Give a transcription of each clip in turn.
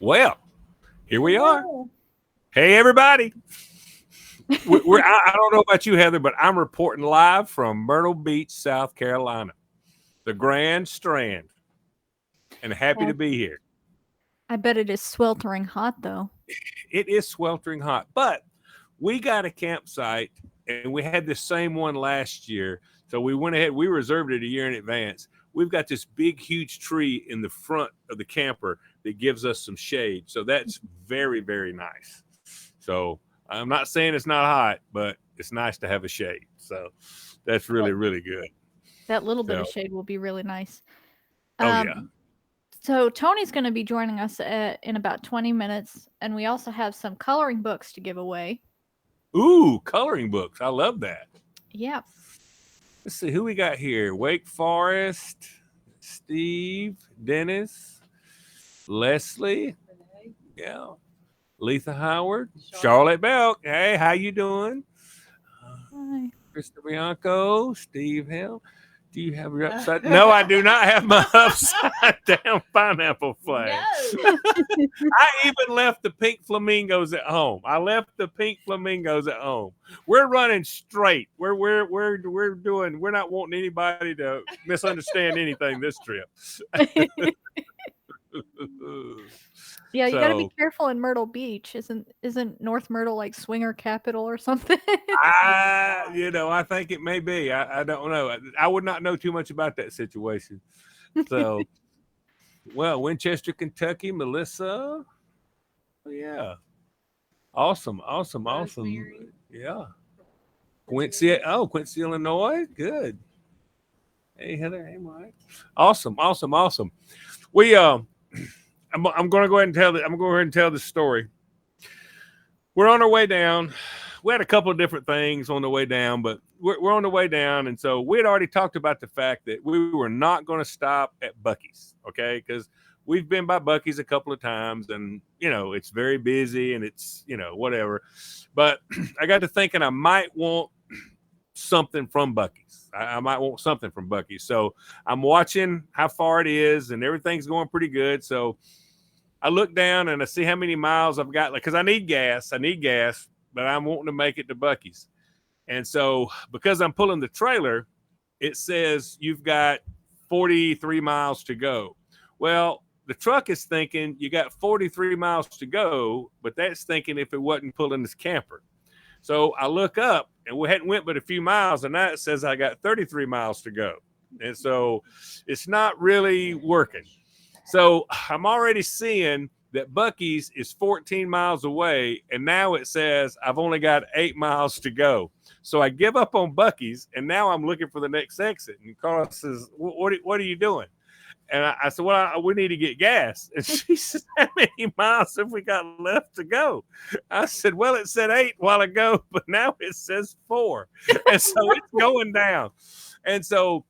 Well, here we are. Hello. Hey, everybody. I don't know about you, Heather, but I'm reporting live from Myrtle Beach, South Carolina, the Grand Strand, and happy to Well, be here. I bet it is sweltering hot though. It is sweltering hot, but we got a campsite and we had the same one last year. So we went ahead, we reserved it a year in advance. We've got this big, huge tree in the front of the camper that gives us some shade. So that's very, very nice. So I'm not saying it's not hot, but it's nice to have a shade. So that's really, Well, really good. that little bit So, of shade will be really nice. oh, yeah. Um, so Tony's going to be joining us in about 20 minutes, and we also have some coloring books to give away. Ooh, coloring books. I love that. Yeah. Let's see who we got here. Wake Forest, Steve, Dennis, Leslie, yeah, Letha Howard, Charlotte Belk. Hey, how you doing? Uh, Hi. Krista Bianco, Steve Hill. Do you have your upside? No, I do not have my upside down pineapple flag. No. I even left the pink flamingos at home. I left the pink flamingos at home. We're running straight. We're doing. We're not wanting anybody to misunderstand anything this trip. Yeah, you got to be So careful in Myrtle Beach. Isn't North Myrtle like swinger capital or something? I think it may be. I don't know. I would not know too much about that situation. So, well, Winchester, Kentucky, Melissa. Oh, yeah. Awesome, awesome, awesome. Rosemary. Yeah. Quincy, Illinois. Good. Hey, Heather. Hey, Mike. Awesome, awesome, awesome. We I'm going to go ahead and tell I'm going to go ahead and tell the story. We're on our way down. We had a couple of different things on the way down, but we're on the way down, and so we had already talked about the fact that we were not going to stop at Buc-ee's, okay? Because we've been by Buc-ee's a couple of times, and it's very busy, and it's whatever. But I got to thinking I might want something from Buc-ee's. I might want something from Buc-ee's. So I'm watching how far it is, and everything's going pretty good. So I look down and I see how many miles I've got, like, because I need gas. But I'm wanting to make it to Buc-ee's. And so because I'm pulling the trailer, it says you've got 43 miles to go. Well, the truck is thinking you got 43 miles to go, but that's thinking if it wasn't pulling this camper. So I look up and we hadn't went but a few miles, and now it says I got 33 miles to go. And so it's not really working. So I'm already seeing that Buc-ee's is 14 miles away, and now it says I've only got 8 miles to go. So I give up on Buc-ee's, and now I'm looking for the next exit. And Carla says, what are you doing? And I said, well, we need to get gas. And she said, how many miles have we got left to go? I said, well, it said 8 while ago, but now it says 4. And so it's going down. And so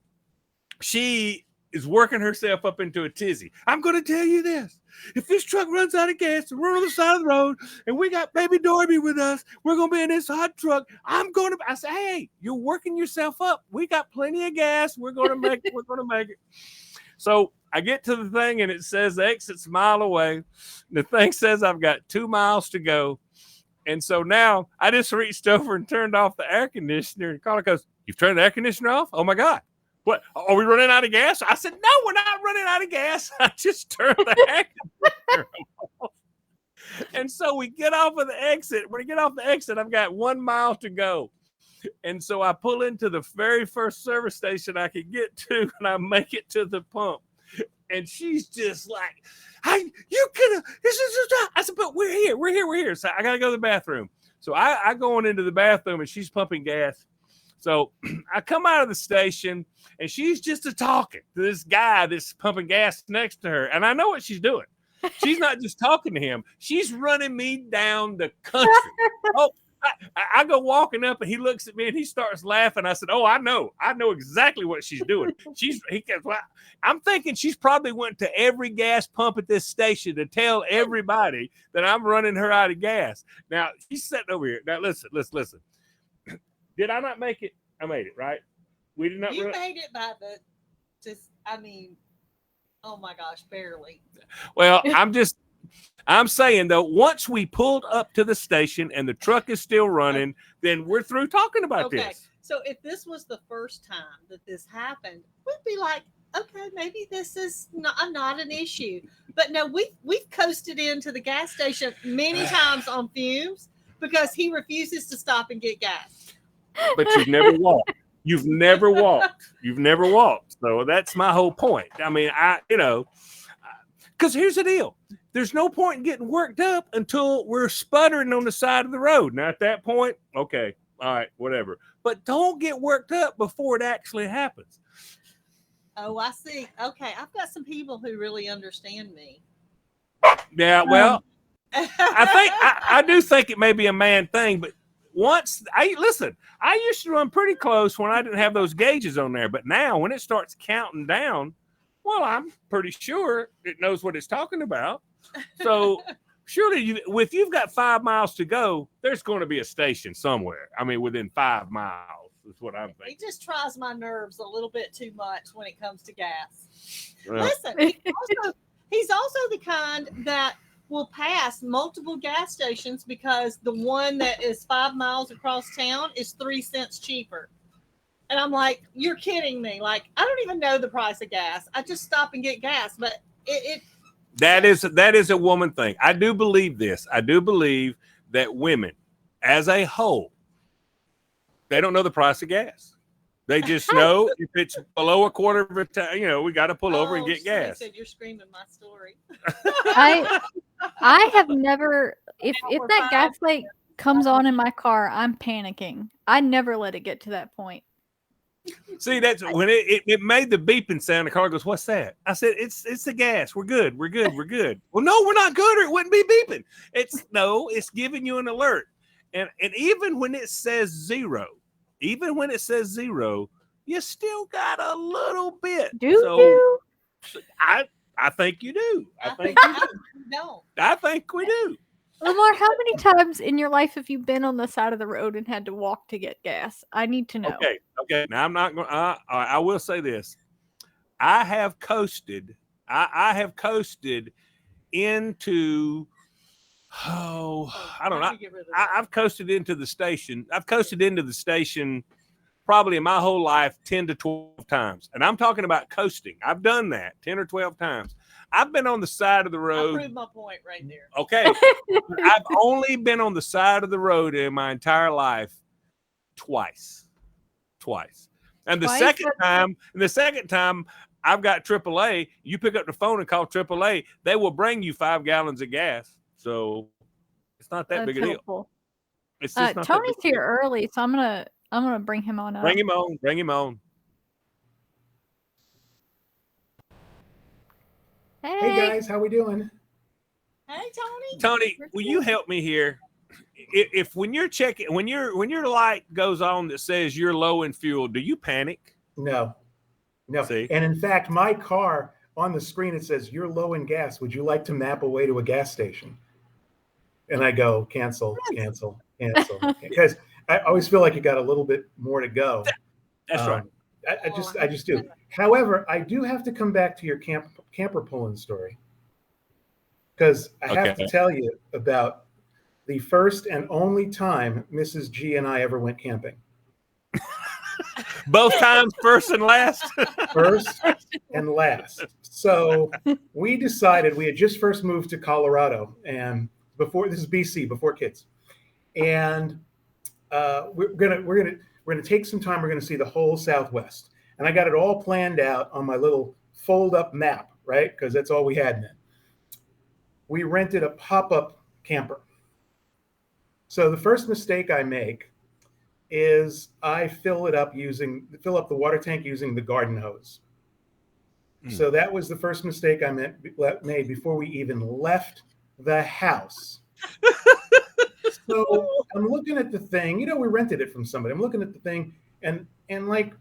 she is working herself up into a tizzy. I'm going to tell you this. If this truck runs out of gas and we're on the side of the road and we got baby Dorby with us, we're going to be in this hot truck. I say, hey, you're working yourself up. We got plenty of gas. We're going to make it. We're going to make it. So I get to the thing and it says the exit's a mile away. The thing says I've got 2 miles to go. And so now I just reached over and turned off the air conditioner. And Carla goes, you've turned the air conditioner off? Oh my God. What, are we running out of gas? I said, no, we're not running out of gas. I just turned the air conditioner off. And so we get off of the exit. When we get off the exit, I've got 1 mile to go. And so I pull into the very first service station I could get to, and I make it to the pump. And she's just like, hey, you could have. I said, but we're here. So I got to go to the bathroom. So I go on into the bathroom, and she's pumping gas. So I come out of the station, and she's just talking to this guy that's pumping gas next to her. And I know what she's doing. She's not just talking to him. She's running me down the country. Oh, I go walking up, and he looks at me, and he starts laughing. I said, oh, I know exactly what she's doing. I'm thinking she's probably went to every gas pump at this station to tell everybody that I'm running her out of gas. Now, she's sitting over here. Now, listen. Did I not make it? I made it, right? We did not. You made it by oh my gosh, barely. Well, I'm saying though, once we pulled up to the station and the truck is still running, then we're through talking about this. So if this was the first time that this happened, we'd be like, okay, maybe this is not an issue. But no, we've coasted into the gas station many times on fumes because he refuses to stop and get gas. But you've never walked. You've never walked. You've never walked. So that's my whole point. I mean, because here's the deal. There's no point in getting worked up until we're sputtering on the side of the road. Now, at that point, okay, all right, whatever. But don't get worked up before it actually happens. Oh, I see. Okay, I've got some people who really understand me. Yeah, well, I do think it may be a man thing, but I used to run pretty close when I didn't have those gauges on there. But now when it starts counting down, well, I'm pretty sure it knows what it's talking about. So surely if you've got 5 miles to go, there's going to be a station somewhere. I mean, within 5 miles is what I'm thinking. He just tries my nerves a little bit too much when it comes to gas. Well, Listen, he's also the kind that will pass multiple gas stations because the one that is 5 miles across town is 3 cents cheaper. And I'm like, you're kidding me. Like, I don't even know the price of gas. I just stop and get gas. But that is a woman thing. I do believe this. I do believe that women, as a whole, they don't know the price of gas. They just know if it's below a quarter of a time, we got to pull over and get gas. Said you're screaming my story. I have never, if that gas light comes on in my car, I'm panicking. I never let it get to that point. See, that's when it made the beeping sound. The car goes, "What's that?" I said, "It's the gas. We're good. We're good. We're good." Well, no, we're not good, or it wouldn't be beeping. It's giving you an alert. And even when it says zero, you still got a little bit. Do you? I think you do. I think we do. Lamar, how many times in your life have you been on the side of the road and had to walk to get gas? I need to know. Okay. Now I'm not going. I will say this: I have coasted. I have coasted into. Oh, I don't know. I've coasted into the station. I've coasted into the station probably in my whole life 10 to 12 times, and I'm talking about coasting. I've done that 10 or 12 times. I've been on the side of the road. I proved my point right there. Okay. I've only been on the side of the road in my entire life twice. And the second time I've got AAA, you pick up the phone and call AAA, they will bring you 5 gallons of gas. So it's not that big a deal. It's just not Tony's here early, so I'm gonna bring him on up. Bring him on. Hey guys, how we doing? Hey Tony. Tony, will you help me here? If when you're checking, when your light goes on that says you're low in fuel, do you panic? No. See? And in fact, my car on the screen it says you're low in gas. Would you like to map away to a gas station? And I go cancel, because I always feel like you got a little bit more to go. That's right. I just do. However, I do have to come back to your camper pulling story, because I have to tell you about the first and only time Mrs. G and I ever went camping. Both times, first and last. First and last. So we decided, we had just first moved to Colorado, and this is BC, before kids, and we're gonna take some time. We're gonna see the whole Southwest, and I got it all planned out on my little fold-up map, right? Because that's all we had then. We rented a pop-up camper. So the first mistake I make is I fill up the water tank using the garden hose. So that was the first mistake I made before we even left the house. So I'm looking at the thing, we rented it from somebody. I'm looking at the thing and like,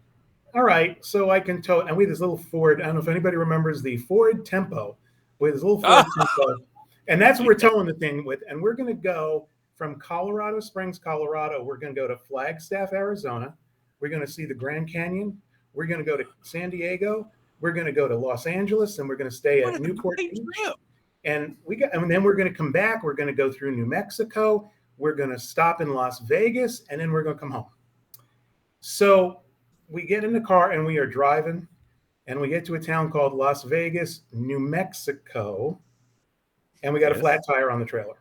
all right, so I can tow it. And we had this little Ford. I don't know if anybody remembers the Ford Tempo. We had this little Ford Tempo. And that's what we're towing the thing with. And we're going to go from Colorado Springs, Colorado. We're going to go to Flagstaff, Arizona. We're going to see the Grand Canyon. We're going to go to San Diego. We're going to go to Los Angeles, and we're going to stay at Newport Beach. And then we're going to come back. We're going to go through New Mexico. We're going to stop in Las Vegas, and then we're going to come home. So we get in the car and we are driving, and we get to a town called Las Vegas, New Mexico, and we got a flat tire on the trailer.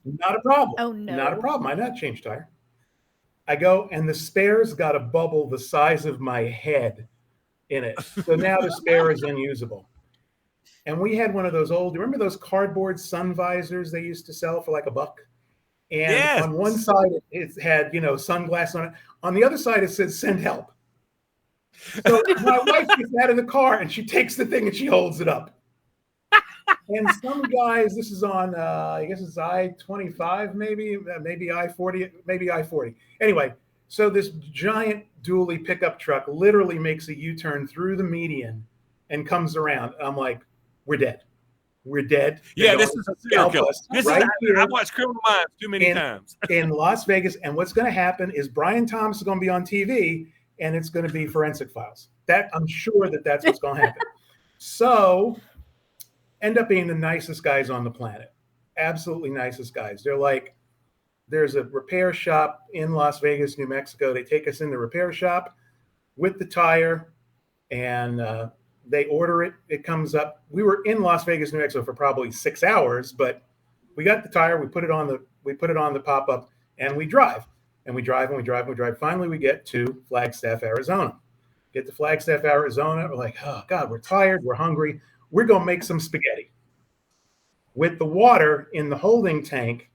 Not a problem. Oh, no. Not a problem. I not change tire. I go, and the spare's got a bubble the size of my head in it. So now the spare is unusable. And we had one of those old, remember those cardboard sun visors they used to sell for like $1? And on one side, it had, sunglasses on it. On the other side, it said, send help. So my wife gets out of the car and she takes the thing and she holds it up. And some guys, this is on, I guess it's I-25, maybe I-40, maybe I-40. Anyway, so this giant dually pickup truck literally makes a U-turn through the median and comes around. I'm like, we're dead. We're dead. Yeah, this is a serial killer. I've watched Criminal Minds too many times. In Las Vegas. And what's going to happen is Brian Thomas is going to be on TV, and it's going to be Forensic Files. I'm sure that's what's going to happen. So end up being the nicest guys on the planet. Absolutely nicest guys. They're like, there's a repair shop in Las Vegas, New Mexico. They take us in the repair shop with the tire, and they order it. It comes up. We were in Las Vegas, New Mexico for probably 6 hours, but we got the tire. We put it on the pop-up, and we drive. And we drive and we drive and we drive. Finally, we get to Flagstaff, Arizona. Get to Flagstaff, Arizona. We're like, oh, God, we're tired. We're hungry. We're going to make some spaghetti with the water in the holding tank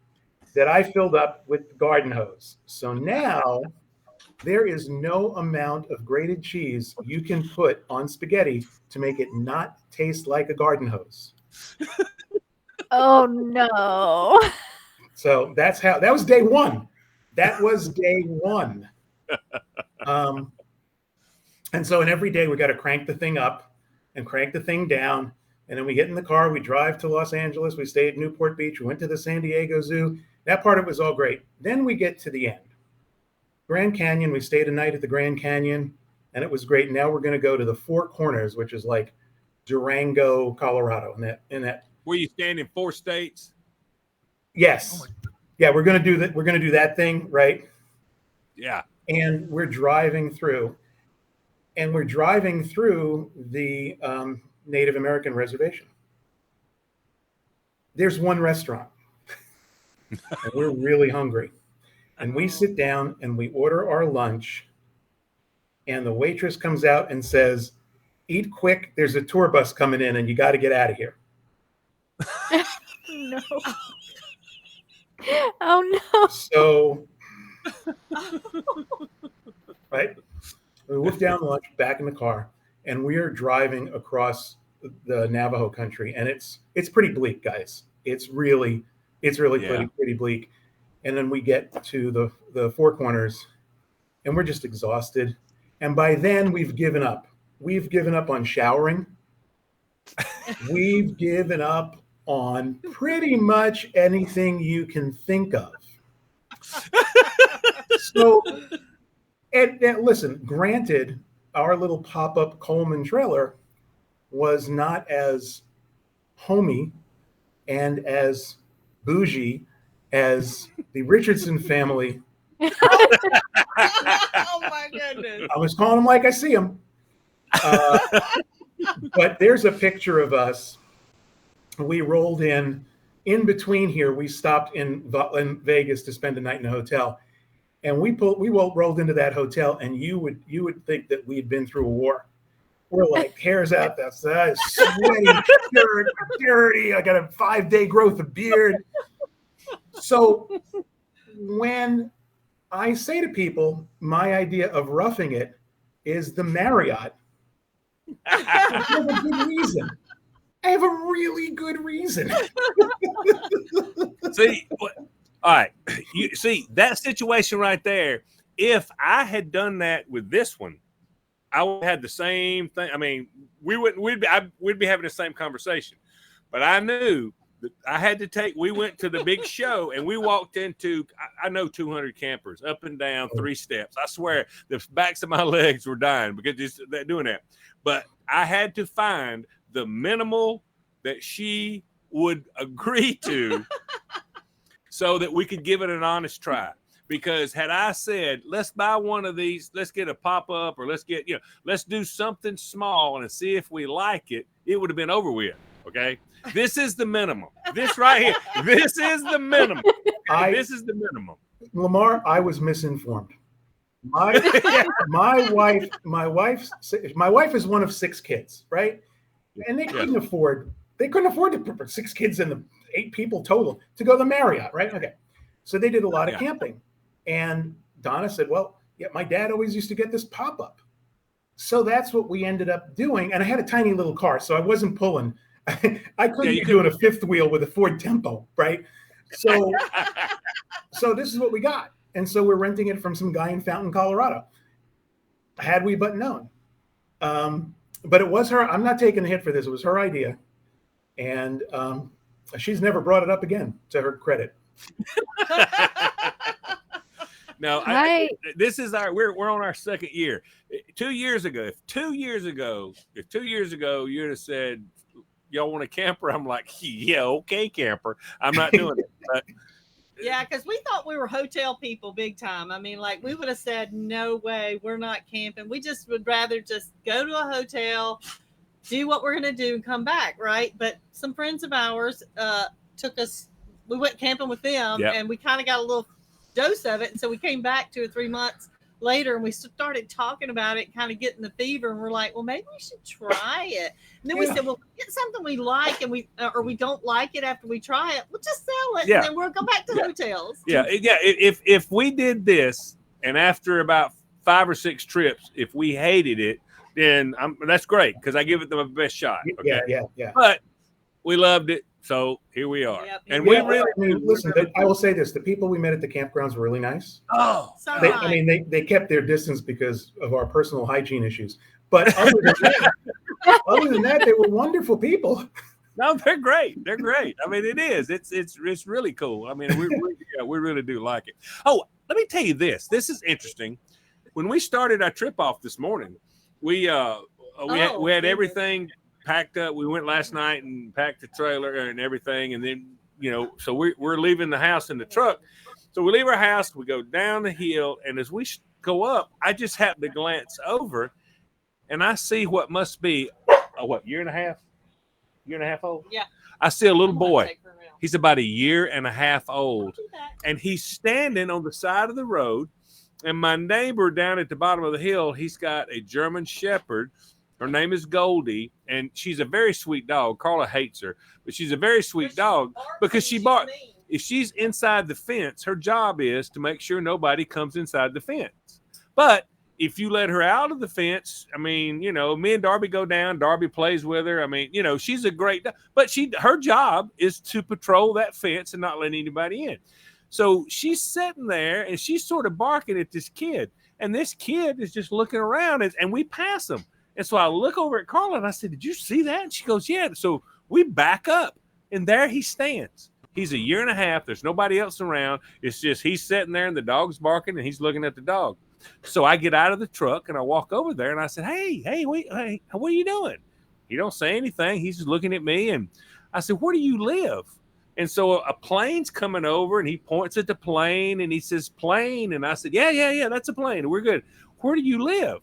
that I filled up with the garden hose. So now there is no amount of grated cheese you can put on spaghetti to make it not taste like a garden hose. Oh, no. So that was day one. That was day one. And so every day we got to crank the thing up and crank the thing down. And then we get in the car, we drive to Los Angeles, we stay at Newport Beach, we went to the San Diego Zoo. That part of it was all great. Then we get to the end. Grand Canyon, we stayed a night at the Grand Canyon, and it was great. Now we're going to go to the Four Corners, which is like Durango, Colorado. In that. Where you stand in 4 states? Yes. Yeah, we're going to do that. We're going to do that thing, right? Yeah. And we're driving through. And we're driving through the Native American reservation. There's one restaurant. And we're really hungry. And we sit down and we order our lunch. And the waitress comes out and says, eat quick. There's a tour bus coming in and you got to get out of here. No. Oh, no. So, right. We whip down lunch back in the car and we are driving across the Navajo country. And it's pretty bleak, guys. It's really pretty bleak. And then we get to the Four Corners and we're just exhausted. And by then we've given up. We've given up on showering. We've given up on pretty much anything you can think of. So, and listen, granted, our little pop-up Coleman trailer was not as homey and as bougie as the Richardson family. Oh my goodness. I was calling them like I see them. But there's a picture of us. We rolled in between here. We stopped in Vegas to spend a night in a hotel. And we rolled into that hotel, and you would think that we had been through a war. We're like hairs out the side, sweaty, dirty. I got a 5-day growth of beard. So when I say to people, my idea of roughing it is the Marriott. I have a good reason. I have a really good reason. See, all right. You see that situation right there. If I had done that with this one, I would have had the same thing. I mean, we'd be having the same conversation. But I knew that I had to take. We went to the big show and we walked into. I know 200 campers up and down 3 steps. I swear the backs of my legs were dying because they're doing that. But I had to find the minimal that she would agree to so that we could give it an honest try. Because had I said, let's buy one of these, let's get a pop-up, or let's do something small and see if we like it, it would have been over with. Okay. This is the minimum. This right here. This is the minimum. This is the minimum. Lamar, I was misinformed. My wife is one of 6 kids, right? And they couldn't afford to put 6 kids and the 8 people total to go to the Marriott, right? Okay. So they did a lot of camping. And Donna said, well, yeah, my dad always used to get this pop-up. So that's what we ended up doing. And I had a tiny little car, so I wasn't pulling. I couldn't be doing a 5th wheel with a Ford Tempo, right? So this is what we got. And so we're renting it from some guy in Fountain, Colorado. Had we but known. But it was her. I'm not taking the hit for this. It was her idea. And she's never brought it up again, to her credit. No, this is we're on our 2nd year. 2 years ago, if 2 years ago you'd have said, y'all want a camper? I'm like, yeah, okay, camper. I'm not doing it. But, yeah, because we thought we were hotel people big time. I mean, like, we would have said, no way, we're not camping. We just would rather just go to a hotel, do what we're going to do, and come back, right? But some friends of ours took us, we went camping with them, and we kind of got a little dose of it. And so we came back 2 or 3 months later, and we started talking about it, kind of getting the fever, and we're like, well, maybe we should try it. And then we said, well, get something we like, and we don't like it after we try it, we'll just sell it, and then we'll go back to hotels. If we did this, and after about 5 or 6 trips, if we hated it, then that's great, because I give it the best shot. Okay? Yeah. But we loved it, so here we are. And we really listen. I will say this: the people we met at the campgrounds were really nice. Oh, they kept their distance because of our personal hygiene issues. But other than that, they were wonderful people. No, they're great. They're great. I mean, it is. It's really cool. I mean, we really do like it. Oh, let me tell you this. This is interesting. When we started our trip off this morning, we had everything packed up. We went last night and packed the trailer and everything, and then so we're leaving the house in the truck. So we leave our house, we go down the hill, and as we go up, I just happen to glance over, and I see what must be year and a half old. Yeah. I see a little boy. He's about a year and a half old, and he's standing on the side of the road. And my neighbor down at the bottom of the hill, he's got a German Shepherd. Her name is Goldie, and she's a very sweet dog. Carla hates her, but she's a very sweet dog because if she's inside the fence, her job is to make sure nobody comes inside the fence. But if you let her out of the fence, I mean, me and Darby go down, Darby plays with her. I mean, she's a great dog, but her job is to patrol that fence and not let anybody in. So she's sitting there and she's sort of barking at this kid, and this kid is just looking around and we pass him. And so I look over at Carla and I said, did you see that? And she goes, yeah. So we back up, and there he stands. He's a year and a half. There's nobody else around. It's just he's sitting there and the dog's barking and he's looking at the dog. So I get out of the truck and I walk over there and I said, hey, what are you doing? He don't say anything. He's just looking at me. And I said, where do you live? And so a plane's coming over and he points at the plane and he says, plane. And I said, yeah, that's a plane. We're good. Where do you live?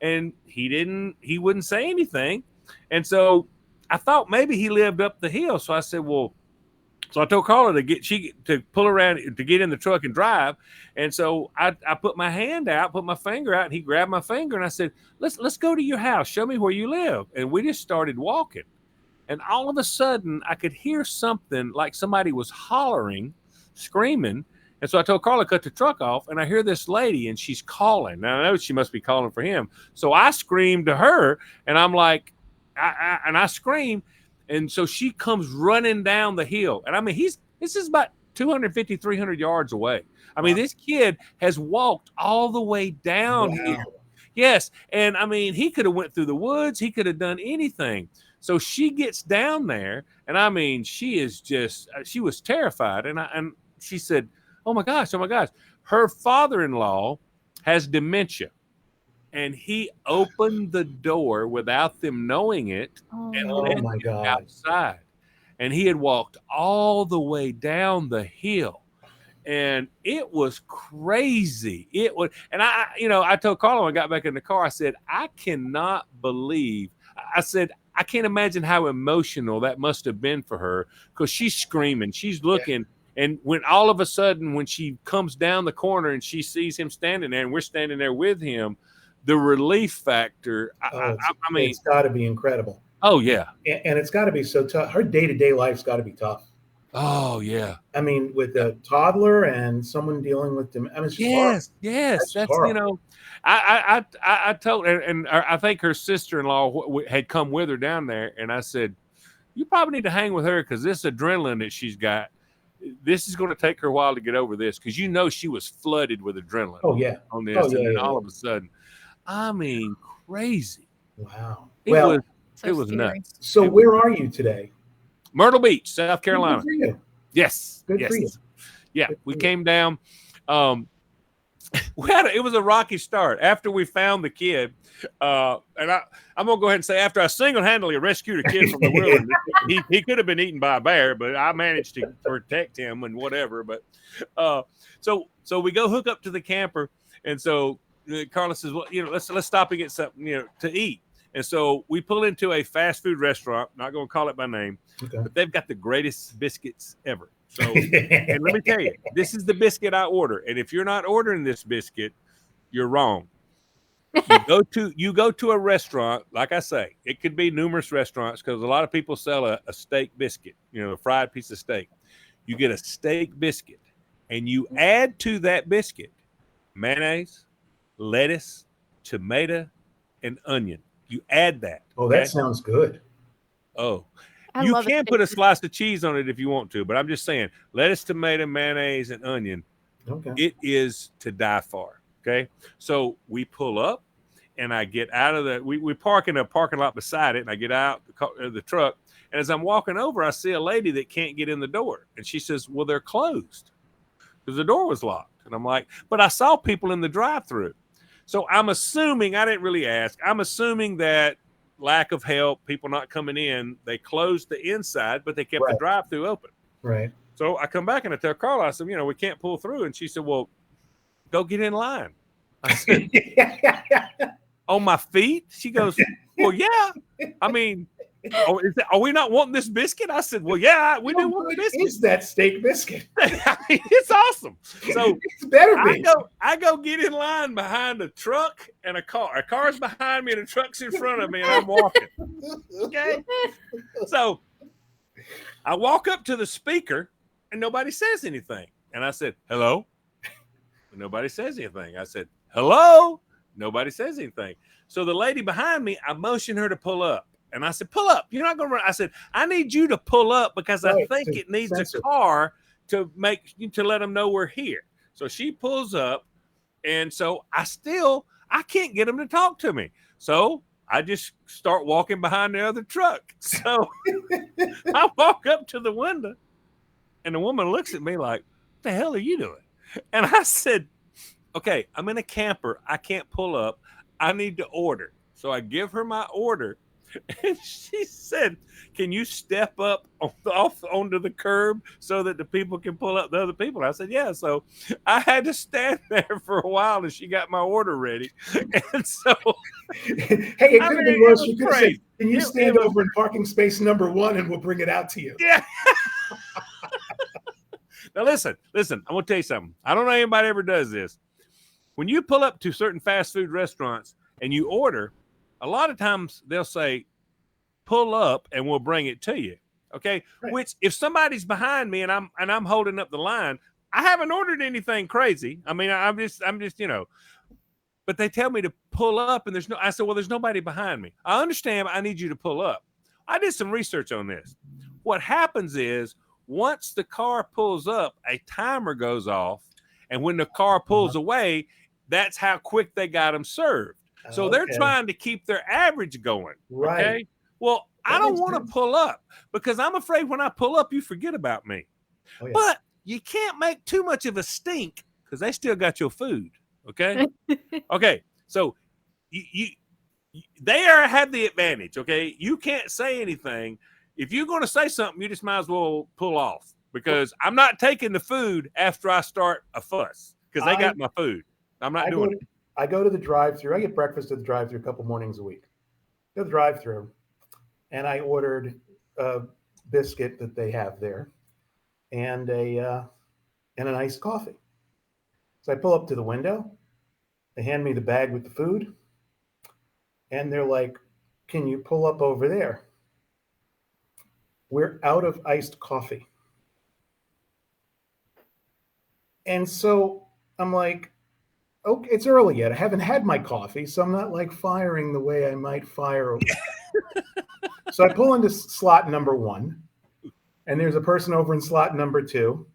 And he wouldn't say anything. And so I thought maybe he lived up the hill. So I said, so I told Carla to pull around to get in the truck and drive. And so I put my hand out, put my finger out, and he grabbed my finger and I said, let's go to your house. Show me where you live. And we just started walking. And all of a sudden I could hear something like somebody was hollering, screaming. And so I told Carla, cut the truck off, and I hear this lady, and she's calling. Now, I know she must be calling for him. So I screamed to her, and I'm like, I scream. And so she comes running down the hill. And I mean, this is about 250, 300 yards away. I mean, this kid has walked all the way down here. Yes. And I mean, he could have went through the woods. He could have done anything. So she gets down there, and I mean, she was terrified. And she said, oh my gosh, her father-in-law has dementia. and he opened the door without them knowing it Oh, and Oh led no. my them God. outside. And he had walked all the way down the hill. And it was crazy. It was, and I told Carla when I got back in the car, I said, I cannot believe. I said, I can't imagine how emotional that must have been for her, because she's screaming, she's looking, and when all of a sudden, when she comes down the corner and she sees him standing there, and we're standing there with him, the relief factor. I mean, it's got to be incredible. oh yeah, And it's got to be so tough. Her day-to-day life's got to be tough. oh yeah. I mean, with a toddler and someone dealing with them, I mean, it's just Yes, horrible. yes, that's horrible. I told, and I think her sister-in-law had come with her down there, and I said, you probably need to hang with her, because this adrenaline that she's got, this is going to take her a while to get over this, because she was flooded with adrenaline. Oh yeah. On this, Oh, yeah, and then yeah, all yeah. of a sudden, I mean, crazy. Wow. It Well, was scary. nuts. so where are you today? Myrtle Beach, South Carolina. Good for you. Yes. Good yes. for you. Yeah, Good we for you. came down. It was a rocky start after we found the kid. And I'm gonna go ahead and say, after I single-handedly rescued a kid from the wilderness, he could have been eaten by a bear, but I managed to protect him and whatever. But so we go hook up to the camper, and so Carla says, well, let's stop and get something to eat. And so we pull into a fast food restaurant, not going to call it by name, Okay. but they've got the greatest biscuits ever. So, and let me tell you, this is the biscuit I order. And if you're not ordering this biscuit, you're wrong. You go to a restaurant, like I say, it could be numerous restaurants, because a lot of people sell a steak biscuit, a fried piece of steak. You get a steak biscuit, and you add to that biscuit mayonnaise, lettuce, tomato, and onion. You add that. Oh, okay? that sounds good. Oh, I you love can it. put a slice of cheese on it if you want to, but I'm just saying, lettuce, tomato, mayonnaise, and onion. Okay. It is to die for. Okay. So we pull up, and I get out of we park in a parking lot beside it, and I get out the truck. And as I'm walking over, I see a lady that can't get in the door. And she says, well, they're closed because the door was locked. And I'm like, but I saw people in the drive-thru. So I'm assuming, I didn't really ask, I'm assuming that lack of help, people not coming in, they closed the inside, but they kept the drive-thru open. Right. So I come back and I tell Carla, I said, we can't pull through. And she said, well, go get in line. I said, on my feet? She goes, well, yeah. I mean, are we not wanting this biscuit? I said, well, yeah, we do want the biscuit. Is that steak biscuit? It's awesome. So It's better be. I go get in line behind a truck and a car. A car's behind me and a truck's in front of me, and I'm walking. Okay. So I walk up to the speaker, and nobody says anything. And I said, hello? And nobody says anything. I said, hello? Nobody says anything. So the lady behind me, I motioned her to pull up. And I said, pull up. You're not going to run. I said, I need you to pull up, because I think it needs a car to let them know we're here. So she pulls up. And so I can't get them to talk to me. So I just start walking behind the other truck. So I walk up to the window, and the woman looks at me like, what the hell are you doing? And I said, okay, I'm in a camper. I can't pull up. I need to order. So I give her my order. And she said, can you step up off onto the curb so that the people can pull up the other people? I said, yeah. So I had to stand there for a while and she got my order ready. And so, hey, it could have been worse. You could have said, can you stand over in parking space number 1 and we'll bring it out to you? Yeah. Now listen, I'm going to tell you something. I don't know anybody ever does this. When you pull up to certain fast food restaurants and you order, a lot of times they'll say, pull up and we'll bring it to you. Okay. Right. Which, if somebody's behind me and I'm holding up the line, I haven't ordered anything crazy. I mean, I'm just, but they tell me to pull up and I said, well, there's nobody behind me. I understand. I need you to pull up. I did some research on this. What happens is, once the car pulls up, a timer goes off. And when the car pulls away, that's how quick they got them served. So they're trying to keep their average going. Right. Okay. Well, I don't want to pull up, because I'm afraid when I pull up, you forget about me. Oh, yeah. But you can't make too much of a stink, because they still got your food. Okay. Okay. So they have the advantage. Okay, you can't say anything. If you're going to say something, you just might as well pull off, because I'm not taking the food after I start a fuss, because they got my food. I'm not doing it. I go to the drive-through. I get breakfast at the drive-through a couple mornings a week. Go to the drive-through, and I ordered a biscuit that they have there, and an iced coffee. So I pull up to the window. They hand me the bag with the food, and they're like, "Can you pull up over there? We're out of iced coffee." And so I'm like, okay, it's early yet. I haven't had my coffee, so I'm not like firing the way I might fire. So I pull into slot number 1, and there's a person over in slot number 2,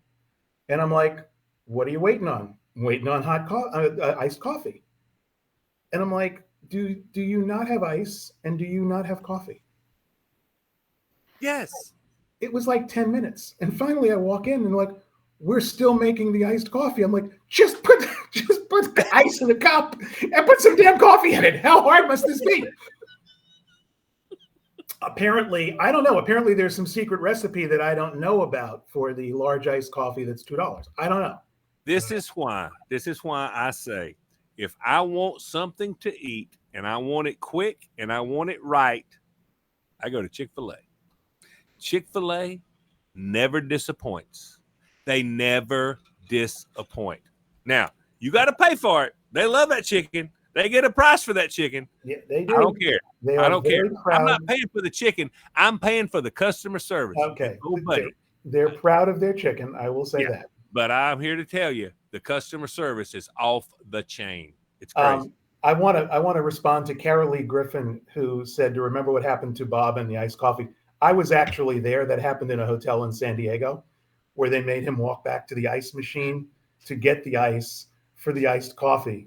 and I'm like, "What are you waiting on?" "I'm waiting on iced coffee." And I'm like, do you not have ice, and do you not have coffee? Yes. It was like 10 minutes, and finally I walk in and like, "We're still making the iced coffee." I'm like, just put ice in the cup and put some damn coffee in it. How hard must this be? Apparently, I don't know. Apparently, there's some secret recipe that I don't know about for the large iced coffee that's $2. I don't know. This is why I say, if I want something to eat and I want it quick and I want it right, I go to Chick-fil-A. Chick-fil-A never disappoints. They never disappoint. Now, you got to pay for it. They love that chicken. They get a price for that chicken. Yeah, they do. I don't care. I don't care. Proud. I'm not paying for the chicken. I'm paying for the customer service. Okay. They're proud of their chicken. I will say that. But I'm here to tell you, the customer service is off the chain. It's crazy. I want to respond to Carol Lee Griffin, who said to remember what happened to Bob and the iced coffee. I was actually there. That happened in a hotel in San Diego, where they made him walk back to the ice machine to get the ice for the iced coffee.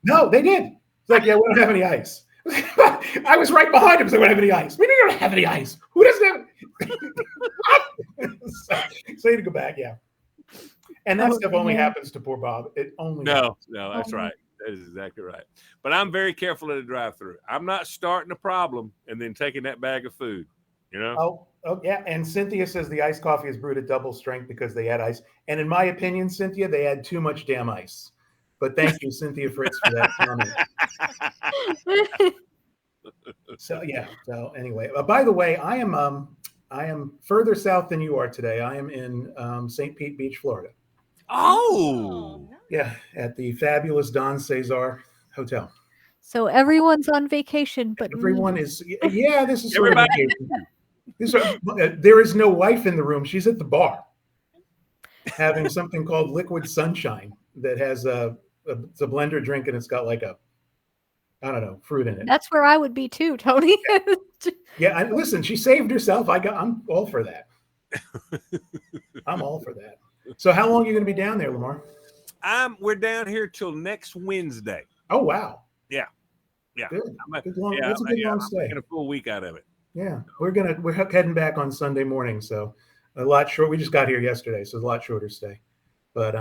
No, they did. It's like, yeah, we don't have any ice. I was right behind him, so we don't have any ice. We don't have any ice. Who doesn't have? So you to go back, yeah. And that stuff only happens to poor Bob. It only no, that's right. That is exactly right. But I'm very careful at a drive-through. I'm not starting a problem and then taking that bag of food. You know? Oh yeah. And Cynthia says the iced coffee is brewed at double strength because they add ice. And in my opinion, Cynthia, they add too much damn ice. But thank you, Cynthia Fritz, for that comment. So yeah. So anyway, by the way, I am further south than you are today. I am in St. Pete Beach, Florida. Oh, yeah, at the fabulous Don Cesar Hotel. So everyone's on vacation, but everyone is. Yeah, this is sort of vacation. There is no wife in the room. She's at the bar, having something called Liquid Sunshine that has it's a blender drink, and it's got like I don't know, fruit in it. That's where I would be too, Tony. Yeah, listen, she saved herself. I'm all for that. I'm all for that. So how long are you going to be down there, Lamar? We're down here till next Wednesday. Oh, wow. Yeah. Good. That's a good long stay. I'm taking a full week out of it. Yeah. We're heading back on Sunday morning, so a lot short. We just got here yesterday, so it's a lot shorter stay. But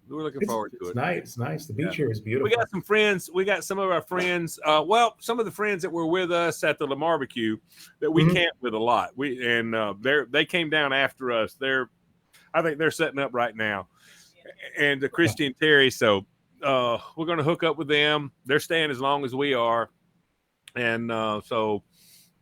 we're looking forward to it. It's nice. The beach here is beautiful. We got some friends. We got some of our friends. Some of the friends that were with us at the Lamar barbecue that we camped with a lot. They came down after us. I think they're setting up right now, and Christy and Terry. So we're going to hook up with them. They're staying as long as we are, and so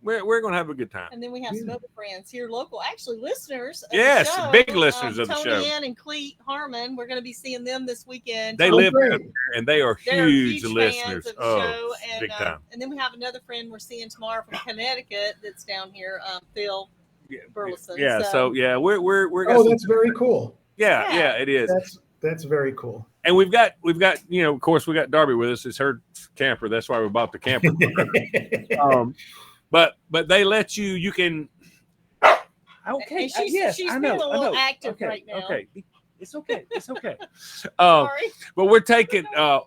we're going to have a good time. And then we have some other friends here, local, actually listeners. Yes, big listeners of the show. Tony Ann and Cleet Harmon. We're going to be seeing them this weekend. They live there, and they are huge listeners of the show. And, big time. And then we have another friend we're seeing tomorrow from Connecticut that's down here, Phil Burleson. Yeah, so yeah, we're that's very cool. Yeah, it is. That's very cool. And we've got of course we got Darby with us. It's her camper. That's why we bought the camper. But they let you can. Okay, she's I know. Being a little active right now. Okay, it's okay. Sorry. But we're taking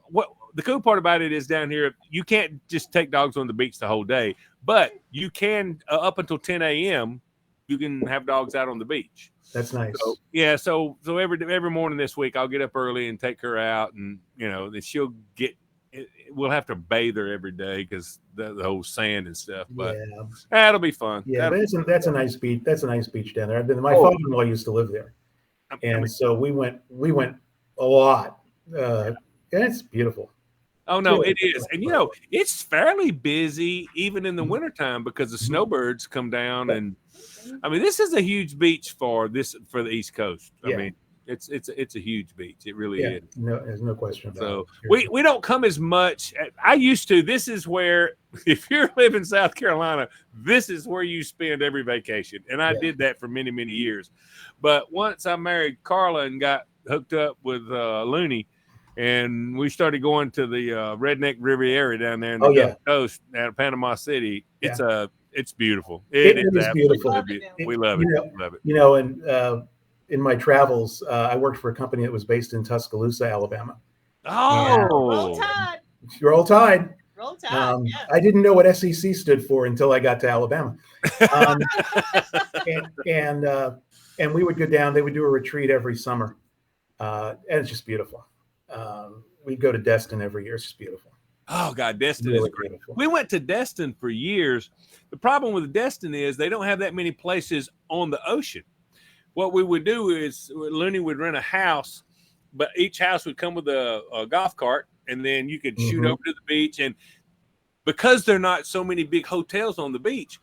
what the cool part about it is down here. You can't just take dogs on the beach the whole day, but you can up until 10 a.m. You can have dogs out on the beach. That's nice. So every morning this week, I'll get up early and take her out, and then she'll get we'll have to bathe her every day because the whole sand and stuff. But Yeah, that'll be fun. yeah, but that's a nice beach. That's a nice beach down there. My Oh. father-in-law used to live there, and so we went a lot. And it's beautiful. Oh no, Really it is, and it's fairly busy even in the wintertime because the snowbirds come down, and I mean this is a huge beach for the East Coast. I Yeah. mean it's a huge beach. It really Yeah, is. no, there's no question about So it. we don't come as much. I used to. This is where if you're living in South Carolina, this is where you spend every vacation, and I did that for many years. But once I married Carla and got hooked up with Looney. And we started going to the Redneck Riviera down there in the Gulf Coast out of Panama City. It's beautiful. It is beautiful. We love it. Love it. And in my travels, I worked for a company that was based in Tuscaloosa, Alabama. Oh, Roll Tide. Roll Tide. Roll Tide. Yes. I didn't know what SEC stood for until I got to Alabama. And we would go down. They would do a retreat every summer, and it's just beautiful. We go to Destin every year. It's just beautiful. Oh God, Destin Really is great. beautiful. We went to Destin for years. The problem with Destin is they don't have that many places on the ocean. What we would do is Looney would rent a house, but each house would come with a golf cart, and then you could shoot over to the beach. And because there are not so many big hotels on the beach,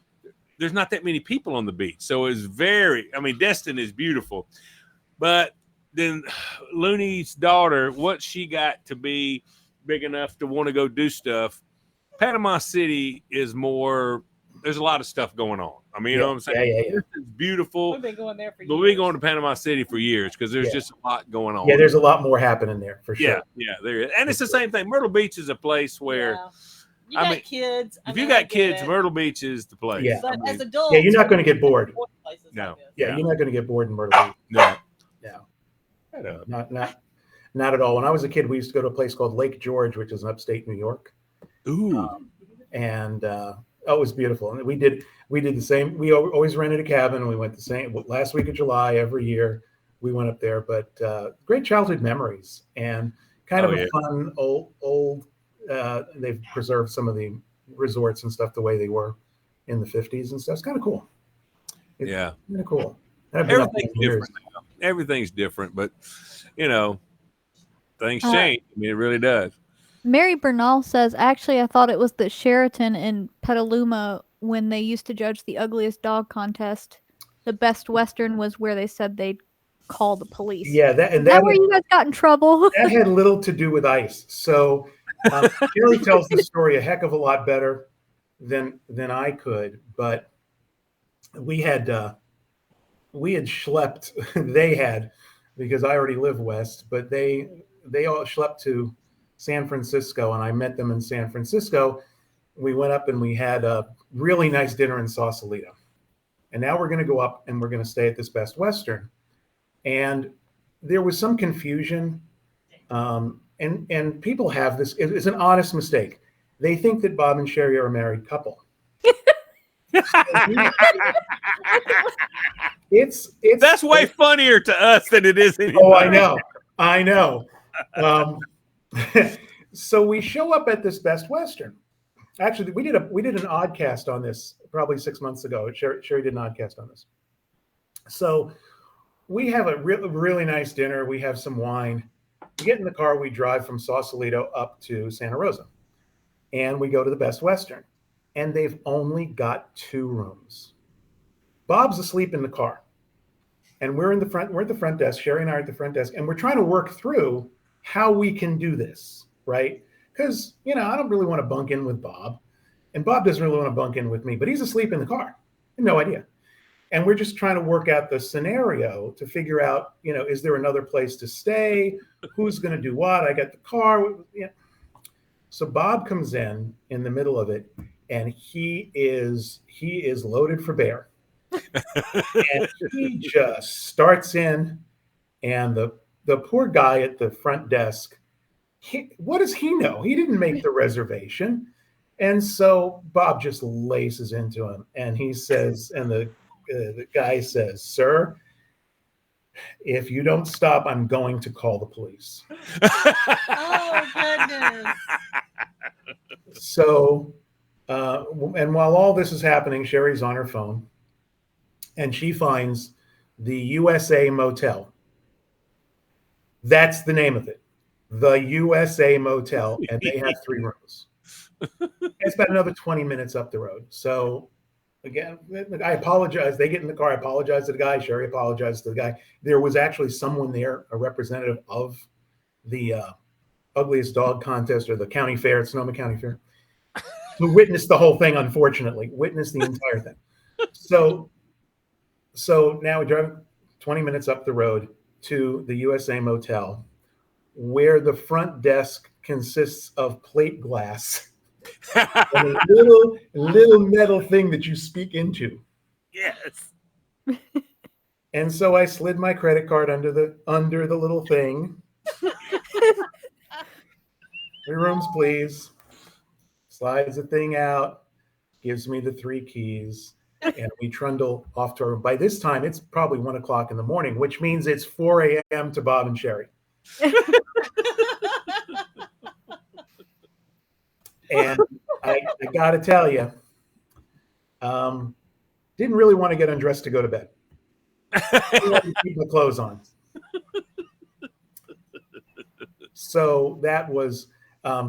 there's not that many people on the beach. So it's Destin is beautiful, but then Looney's daughter, what she got to be big enough to want to go do stuff. Panama City is more, there's a lot of stuff going on. I mean, you know what I'm saying? Yeah. It's beautiful. We've been going there for years. But we've been going to Panama City for years because there's just a lot going on. Yeah, there's a lot more happening there for sure. Yeah, there is. And it's the same thing. Myrtle Beach is a place where you got kids. If you got kids, Myrtle Beach is the place. Yeah. But as adults, you're not going to get bored. No. You're not going to get bored in Myrtle Beach. No. Not at all. When I was a kid, we used to go to a place called Lake George, which is in upstate New York. Ooh. It was beautiful. And we did the same. We always rented a cabin. We went the same last week of July every year. We went up there, but great childhood memories and kind of a fun old. They've preserved some of the resorts and stuff the way they were in the 50s and stuff. It's kind of cool. It's kind of cool. Everything's different now. Everything's different, but things change. I mean, it really does. Mary Bernal says, actually, I thought it was the Sheraton in Petaluma when they used to judge the ugliest dog contest. The Best Western was where they said they'd call the police. Yeah, that where you guys got in trouble? That had little to do with ice. So Sheri tells the story a heck of a lot better than I could. But we had schlepped. They had, because I already live west, but they all schlepped to San Francisco, and I met them in San Francisco. We went up and we had a really nice dinner in Sausalito. And now we're going to go up and we're going to stay at this Best Western. And there was some confusion. And people have this, it's an honest mistake. They think that Bob and Sheri are a married couple. That's way funnier to us than it is anybody. Oh, I know. So we show up at this Best Western. Actually, we did an oddcast on this probably 6 months ago. Sheri did an oddcast on this. So we have a really nice dinner. We have some wine. We get in the car. We drive from Sausalito up to Santa Rosa, and we go to the Best Western. And they've only got 2 rooms. Bob's asleep in the car, and we're at the front desk. Sheri and I are at the front desk, and we're trying to work through how we can do this, right? Because, I don't really want to bunk in with Bob, and Bob doesn't really want to bunk in with me, but he's asleep in the car. No idea. And we're just trying to work out the scenario to figure out, is there another place to stay? Who's going to do what? I got the car. So Bob comes in the middle of it, and he is loaded for bear. And he just starts in, and the poor guy at the front desk, what does he know? He didn't make the reservation. And so Bob just laces into him, and he says, and the guy says, "Sir, if you don't stop, I'm going to call the police." Oh, goodness. So, and while all this is happening, Sherry's on her phone, and she finds the USA Motel. That's the name of it, the USA Motel, and they have 3 rooms. It's about another 20 minutes up the road. So again, I apologize. They get in the car. I apologize to the guy. Sherry apologized to the guy. There was actually someone there, a representative of the ugliest dog contest or the county fair, Sonoma County Fair, who witnessed the whole thing, unfortunately, witnessed the entire thing. So now we drive 20 minutes up the road to the USA Motel, where the front desk consists of plate glass and a little metal thing that you speak into. Yes. And so I slid my credit card under the little thing. 3 rooms, please. Slides the thing out, gives me the 3 keys, and we trundle off to our room. By this time, it's probably 1 o'clock in the morning, which means it's 4 a.m. to Bob and Sheri. And I got to tell you, didn't really want to get undressed to go to bed. Keep the clothes on. So that was,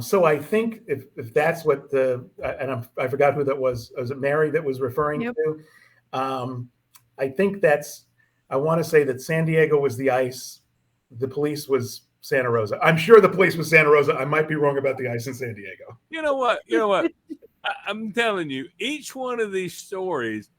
so I think if that's what I forgot who that was it Mary that was referring to? I think I want to say that San Diego was the ice, the police was Santa Rosa. I'm sure the police was Santa Rosa. I might be wrong about the ice in San Diego. You know what? I'm telling you, each one of these stories,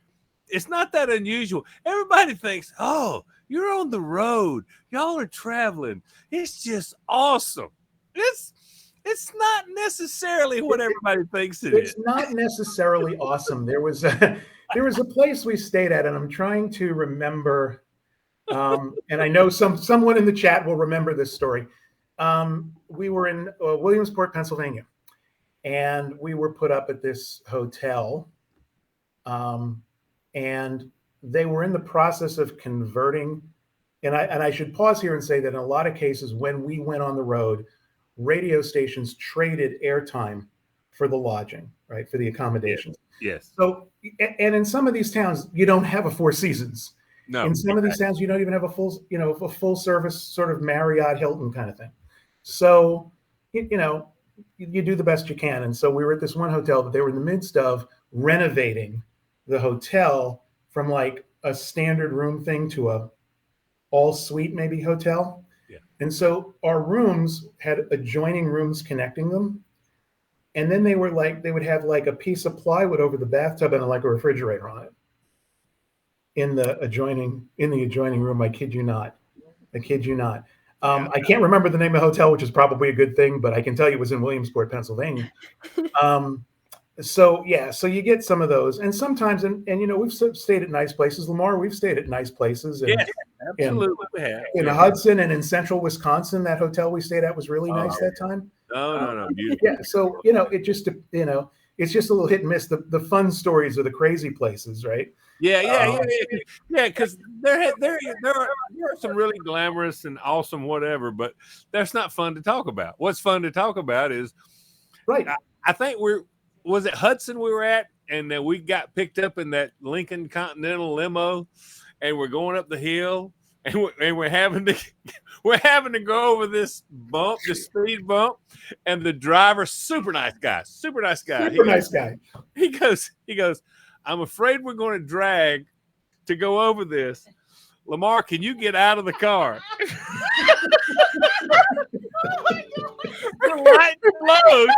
it's not that unusual. Everybody thinks, oh, you're on the road. Y'all are traveling. It's just awesome. It's not necessarily what everybody thinks it is. It's not necessarily awesome. There was a place we stayed at, and I'm trying to remember. And I know someone in the chat will remember this story. We were in Williamsport, Pennsylvania, and we were put up at this hotel. And they were in the process of converting. And I should pause here and say that in a lot of cases, when we went on the road, radio stations traded airtime for the lodging, right, for the accommodations. Yes. So, and in some of these towns, you don't have a Four Seasons. No. In some of these towns, you don't even have a full service sort of Marriott, Hilton kind of thing. So, you do the best you can. And so we were at this one hotel, but they were in the midst of renovating the hotel from like a standard room thing to a all suite maybe hotel. Yeah. And so our rooms had adjoining rooms connecting them. And then they would have like a piece of plywood over the bathtub and like a refrigerator on it. In the adjoining room. I kid you not. I can't remember the name of the hotel, which is probably a good thing, but I can tell you it was in Williamsport, Pennsylvania. So you get some of those, and sometimes, and we've stayed at nice places. Lamar, we've stayed at nice places. And, yeah, absolutely. In Hudson and in central Wisconsin, that hotel we stayed at was really nice that time. No, beautiful. Yeah, so it just it's just a little hit and miss. The fun stories are the crazy places, right? Yeah. Because there are some really glamorous and awesome whatever, but that's not fun to talk about. What's fun to talk about is, right. I think was it Hudson we were at, and then we got picked up in that Lincoln Continental limo, and we're going up the hill, and we're having to go over this speed bump, and the driver, super nice guy. He goes, I'm afraid we're going to drag to go over this. Lamar, can you get out of the car? Right load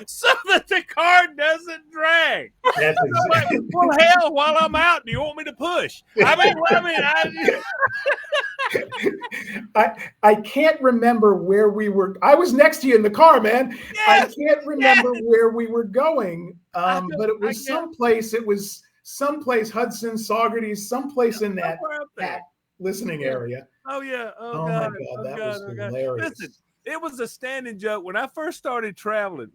so that the car doesn't drag. That's exactly. Well, hell, while I'm out, do you want me to push? I can't remember where we were. I was next to you in the car, man. Yes, I can't remember where we were going, but it was someplace. It was someplace Hudson, Saugerties, someplace in that listening area. Oh yeah. Oh my God, that was hilarious. Listen, it was a standing joke when I first started traveling.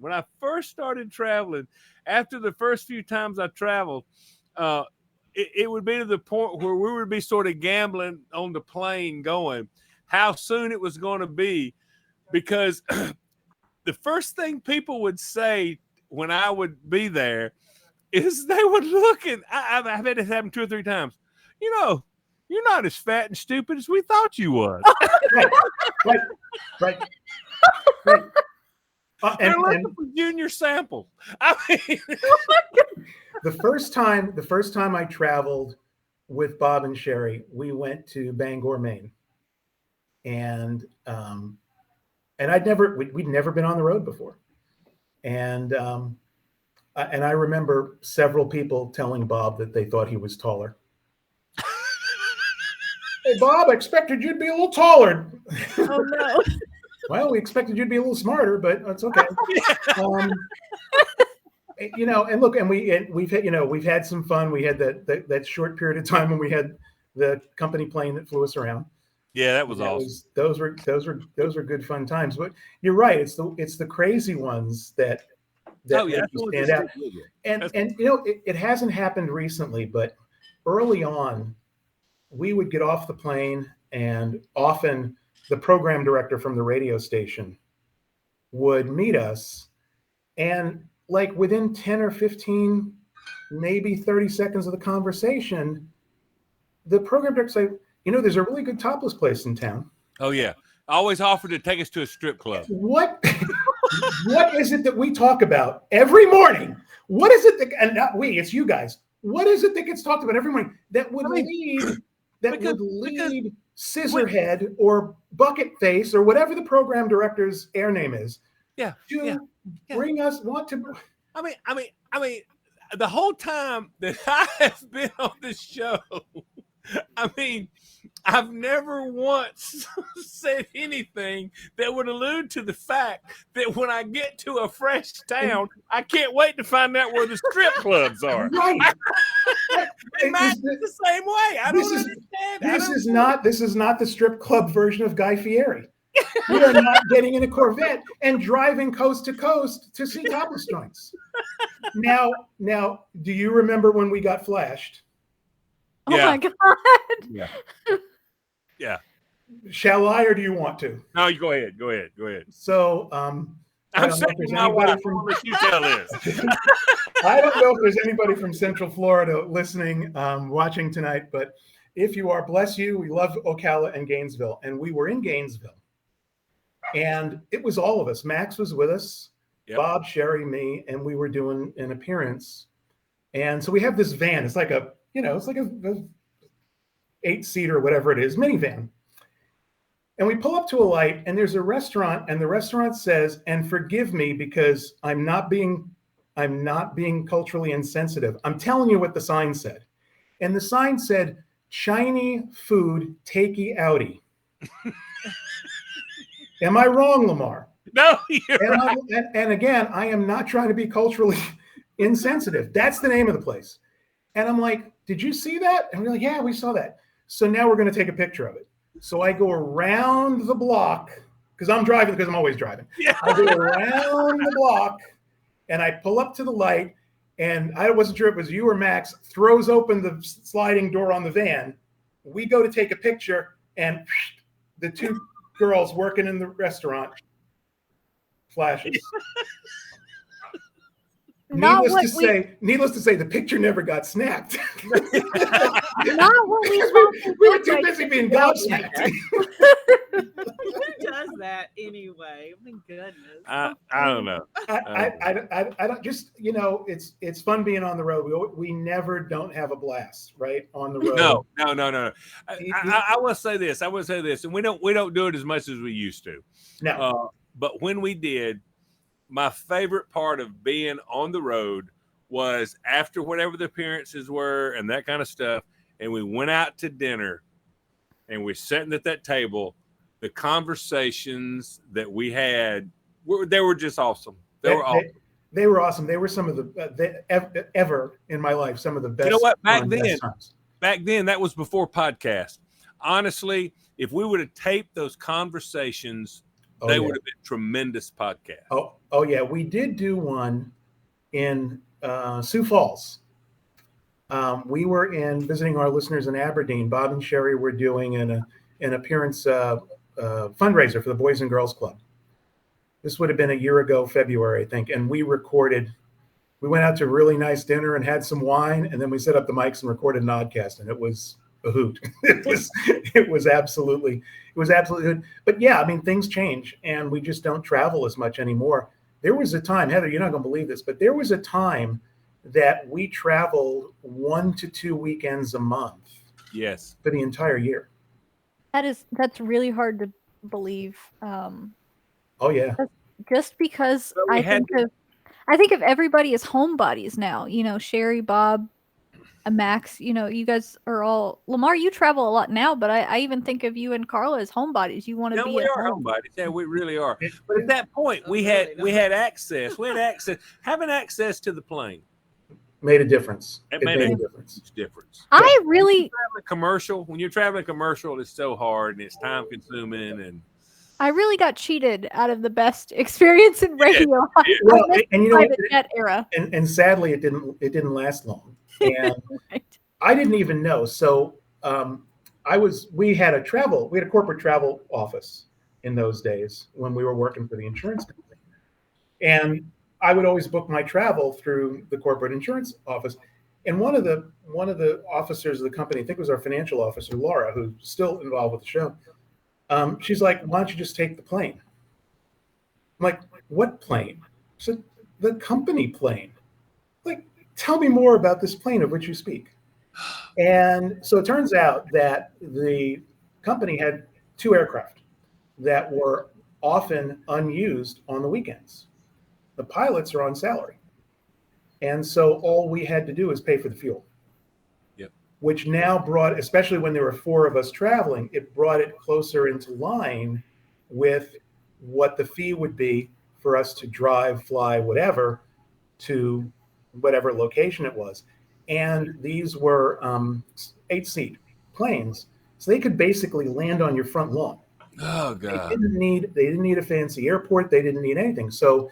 After the first few times I traveled, it would be to the point where we would be sort of gambling on the plane going how soon it was going to be, because the first thing people would say when I would be there is they would look and I've had this happen 2 or 3 times. You know, you're not as fat and stupid as we thought you was. Right. They're looking for junior samples. I mean, the first time I traveled with Bob and Sheri, we went to Bangor, Maine, and we'd never been on the road before, and I remember several people telling Bob that they thought he was taller. Hey, Bob, I expected you'd be a little taller. Oh no. Well, we expected you to be a little smarter, but that's okay. And look, and we've had some fun. We had that short period of time when we had the company plane that flew us around. Yeah, that was awesome. Those were good fun times. But you're right. It's the crazy ones that make you stand out. And it hasn't happened recently, but early on, we would get off the plane, and often the program director from the radio station would meet us, and like within 10 or 15, maybe 30 seconds of the conversation, the program director say, there's a really good topless place in town. Oh yeah. Always offered to take us to a strip club. What is it that we talk about every morning? What is it and not we, it's you guys. What is it that gets talked about every morning that would lead Scissorhead or Bucket Face or whatever the program director's air name is? Bring us I mean, the whole time that I have been on this show, I mean, I've never once said anything that would allude to the fact that when I get to a fresh town, I can't wait to find out where the strip clubs are. Right. Matt's the same way. I don't understand. This is not the strip club version of Guy Fieri. We are not getting in a Corvette and driving coast to coast to see topless joints. Now, do you remember when we got flashed? Oh my God. Yeah. Shall I, or do you want to? No, you go ahead. So, I'm saying my wife from you tell this. I don't know if there's anybody from Central Florida listening, watching tonight, but if you are, bless you. We love Ocala and Gainesville, and we were in Gainesville, and it was all of us. Max was with us, Bob, Sheri, me, and we were doing an appearance. And so we have this van. It's like a 8-seater, whatever it is, minivan. And we pull up to a light, and there's a restaurant, and the restaurant says, and forgive me because I'm not being culturally insensitive. I'm telling you what the sign said. And the sign said, Chinese food takey outie. Am I wrong, Lamar? No, you're right. And again, I am not trying to be culturally insensitive. That's the name of the place. And I'm like, did you see that? And we're like, yeah, we saw that. So now we're going to take a picture of it. So I go around the block because I'm driving, because I'm always driving. Yeah. I go around the block and I pull up to the light, and I wasn't sure if it was you or Max, throws open the sliding door on the van. We go to take a picture, and the two girls working in the restaurant flashes. Needless to say, the picture never got snapped. Not what we were too busy being gobsmacked. Who does that anyway? My goodness. I don't know. I don't just, it's fun being on the road. We never don't have a blast, right? On the road. No. I will say this. And we don't do it as much as we used to. No. But when we did, my favorite part of being on the road was after whatever the appearances were and that kind of stuff, and we went out to dinner and we're sitting at that table, the conversations that we had, they were just awesome. They were awesome. They were some of the ever in my life, some of the best. You know what? Back then, that was before podcast. Honestly, if we would have taped those conversations, they would have been tremendous podcasts. Oh yeah, we did do one in Sioux Falls. We were visiting our listeners in Aberdeen. Bob and Sheri were doing an appearance fundraiser for the Boys and Girls Club, This would have been a year ago, February, I think, and we recorded. We went out to a really nice dinner and had some wine, and then we set up the mics and recorded an oddcast, and it was a hoot. It was absolutely good. But yeah, I mean, things change, and we just don't travel as much anymore. There was a time, Heather, you're not going to believe this, but there was a time that we traveled 1 to 2 weekends a month. Yes. For the entire year. That's really hard to believe. Oh yeah. Just because Well, I think of everybody as homebodies now. You know, Sheri, Bob, Max. You know, you guys are all Lamar. You travel a lot now, but I even think of you and Carla as homebodies. You want to be we at are home. homebodies. Yeah, we really are. But at that point, we had access. Having access to the plane made a difference. It made a difference. I really when you're traveling commercial, it's so hard and it's time consuming, and I really got cheated out of the best experience in radio. Well, and you know, private jet era. And sadly, it didn't last long. And right. I didn't even know. So we had a corporate travel office in those days when we were working for the insurance company, and I would always book my travel through the corporate insurance office. And one of the officers of the company, I think it was our financial officer, Laura, who's still involved with the show. She's like, "Why don't you just take the plane?" I'm like, "What plane?" She said, "The company plane." Like, tell me more about this plane of which you speak. And so it turns out that the company had 2 aircraft that were often unused on the weekends. The pilots are on salary. And so all we had to do is pay for the fuel. Yep. Which now brought, especially when there were 4 of us traveling, it brought it closer into line with what the fee would be for us to drive, fly, whatever, to whatever location it was. And these were 8-seat planes. So they could basically land on your front lawn. Oh God. They didn't need a fancy airport. They didn't need anything. So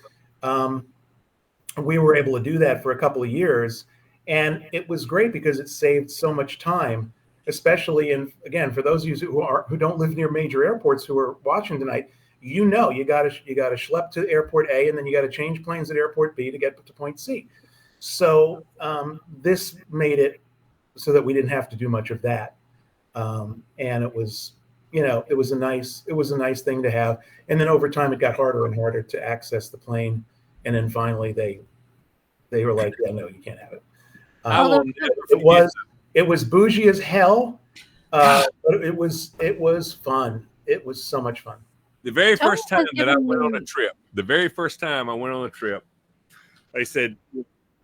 we were able to do that for a couple of years, and it was great because it saved so much time, especially again, for those of you who don't live near major airports who are watching tonight, you got to schlep to airport A, and then you got to change planes at airport B to get to point C. So this made it so that we didn't have to do much of that, and it was a nice thing to have. And then over time, it got harder and harder to access the plane. And then finally, they were like, "Yeah, no, you can't have it." It was bougie as hell, but it was fun. It was so much fun. The very first time that I went on a trip, they said,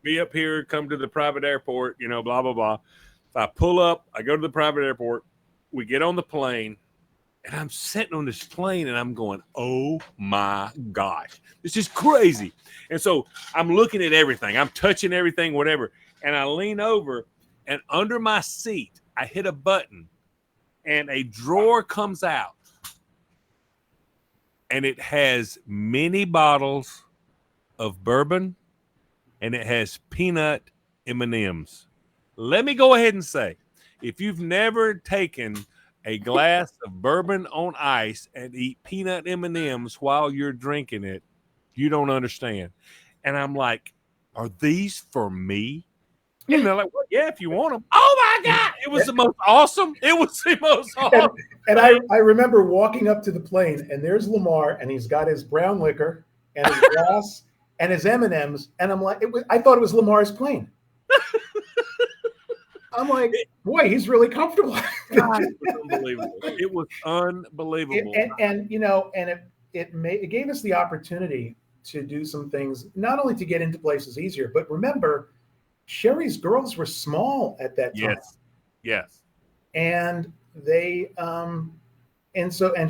"Be up here, come to the private airport, blah blah blah." If I pull up, I go to the private airport. We get on the plane. And I'm sitting on this plane and I'm going, "Oh my gosh, this is crazy." And so I'm looking at everything. I'm touching everything, whatever. And I lean over, and under my seat, I hit a button and a drawer comes out. And it has many bottles of bourbon and it has peanut M&Ms. Let me go ahead and say, if you've never taken a glass of bourbon on ice and eat peanut M&Ms while you're drinking it, you don't understand. And I'm like, "Are these for me?" And they're like, "Well, yeah, if you want them." Oh my God. It was the most awesome. And I remember walking up to the plane, and there's Lamar, and he's got his brown liquor and his glass and his M&Ms. And I'm like, I thought it was Lamar's plane. I'm like, boy, he's really comfortable. God, it was unbelievable. It was unbelievable. It gave us the opportunity to do some things, not only to get into places easier, but remember, Sheri's girls were small at that time. Yes. And they and